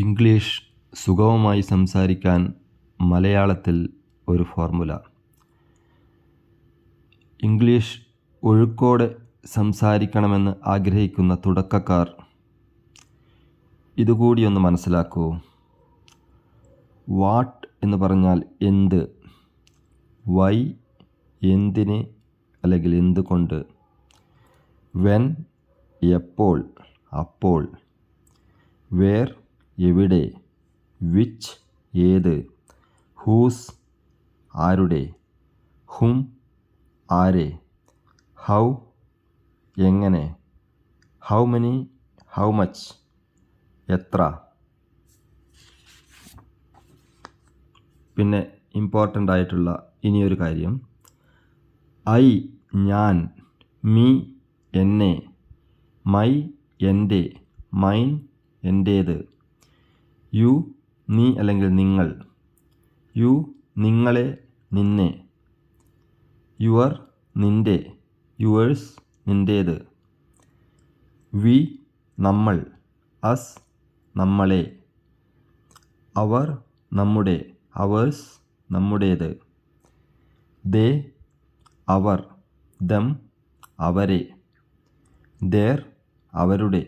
English സുഗമമായി സംസാരിക്കാൻ മലയാളത്തിൽ ഒരു ഫോർമുല. ഇംഗ്ലീഷ് ഒഴുക്കോടെ സംസാരിക്കണമെന്ന് ആഗ്രഹിക്കുന്ന തുടക്കക്കാർ ഇതുകൂടിയൊന്ന് മനസ്സിലാക്കൂ. വാട്ട് എന്ന് പറഞ്ഞാൽ എന്ത്, വൈ എന്തിന് അല്ലെങ്കിൽ എന്തുകൊണ്ട്, വെൻ എപ്പോൾ അപ്പോൾ, വേർ എവിടെ, വിച്ച് ഏത്, ഹൂസ് ആരുടെ, ഹും ആരെ, ഹൗ എങ്ങനെ, ഹൗ മെനി ഹൗ മച്ച് എത്ര. പിന്നെ ഇമ്പോർട്ടൻ്റ് ആയിട്ടുള്ള ഇനിയൊരു കാര്യം, ഐ ഞാൻ, മീ എന്നെ, മൈ എൻ്റെ, മൈൻ എൻ്റേത്, യു നീ അല്ലെങ്കിൽ നിങ്ങൾ, യു നിങ്ങളെ നിന്നെ, യുവർ നിൻ്റെ, യുവേഴ്സ് നിൻ്റേത്, വി നമ്മൾ, അസ് നമ്മളെ, അവർ നമ്മുടെ, അവേഴ്സ് നമ്മുടേത്, ദേ അവർ, ദം അവരെ, ദേർ അവരുടെ,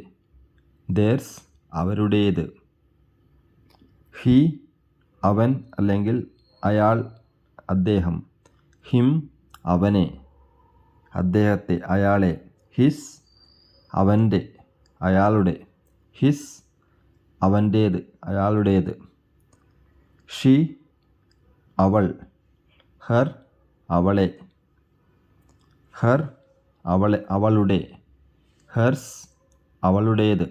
ദേർസ് അവരുടേത്, ഹി അവൻ അല്ലെങ്കിൽ അയാൾ അദ്ദേഹം, ഹിം അവനെ അദ്ദേഹത്തെ അയാളെ, ഹിസ് അവൻ്റെ അയാളുടെ, ഹിസ് അവൻ്റേത് അയാളുടേത്, ഷീ അവൾ, ഹർ അവളെ, ഹർ അവളെ അവളുടെ, ഹെർസ് അവളുടേത്,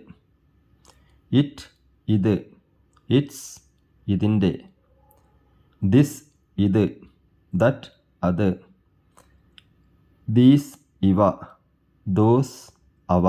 ഇറ്റ് ഇത്, ഇറ്റ്സ് ഇതിൻ്റെ, ദിസ് ഇത്, ദറ്റ് അത്, ദീസ് ഇവ, ദോസ് അവ.